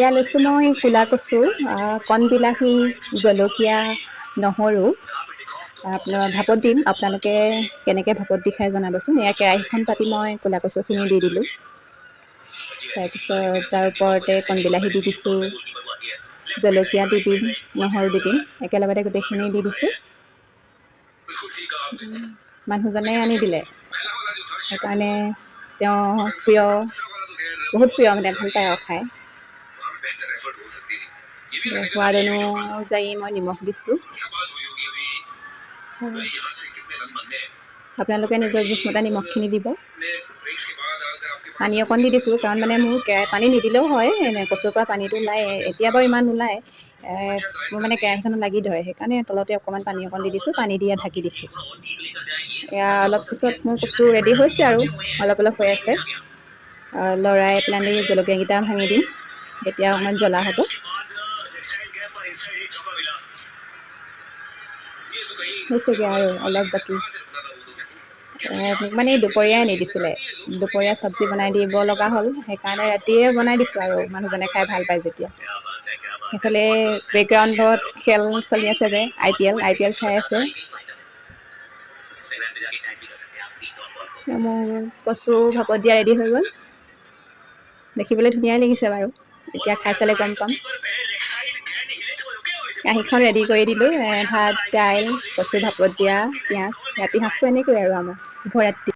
এয়া লৈছোঁ মই ক'লা কচু, কণ বিলাহী, জলকীয়া, নহৰু। আপোনাৰ ভাপত দিম, আপোনালোকে কেনেকৈ ভাপত দি খাই জনাবচোন। এয়া কেৰাহীখন পাতি মই ক'লা কচুখিনি দি দিলোঁ। তাৰপিছত তাৰ ওপৰতে কণ বিলাহী দি দিছোঁ, জলকীয়া দি দিম, নহৰু দি দিম, একেলগতে গোটেইখিনি দি দিছোঁ। মানুহজনে আনি দিলে, সেইকাৰণে তেওঁ প্ৰিয়, বহুত প্ৰিয় মানে, ভাল পায় আৰু খাই। সোৱাদ অনুযায়ী মই নিমখ দিছোঁ। আপোনালোকে নিজৰ জোখমতে নিমখখিনি দিব। পানী অকণ দি দিছোঁ, কাৰণ মানে মোৰ পানী নিদিলেও হয়, কচুৰ পৰা পানীটো ওলায়। এতিয়া বাৰু ইমান নোলায়, মোৰ মানে কেৰাহীখনত লাগি ধৰে, সেইকাৰণে তলতে অকণমান পানী অকণ দি দিছোঁ, পানী দি ঢাকি দিছোঁ। এয়া অলপ পিছত মোৰ কচু ৰেডি হৈছে আৰু অলপ অলপ হৈ আছে। লৰাই পেলাই জলকীয়াকেইটা ভাঙি দিম, তেতিয়া অকণমান জ্বলা হ'ব। হৈছেগৈ আৰু অলপ বাকী। মোক মানে দুপৰীয়াই আনি দিছিলে, দুপৰীয়া চব্জি বনাই দিব লগা হ'ল, সেইকাৰণে ৰাতিয়ে বনাই দিছোঁ আৰু মানুহজনে খাই ভাল পায় যেতিয়া। সেইফালে বেকগ্ৰাউণ্ডত খেল চলি আছে যে, IPL চাই আছে। মোৰ কচু ভাপত দিয়া ৰেডি হৈ গ'ল। দেখিবলৈ ধুনীয়াই লাগিছে বাৰু, এতিয়া খাই চালে গম পাম। কাঁহীখন ৰেডি কৰি দিলোঁ, ভাত, দাইল, কচু ভাপত দিয়া, পিঁয়াজ। ৰাতি সাঁজটো এনেকৈ আৰু আমাৰ শুভৰাত্ৰি।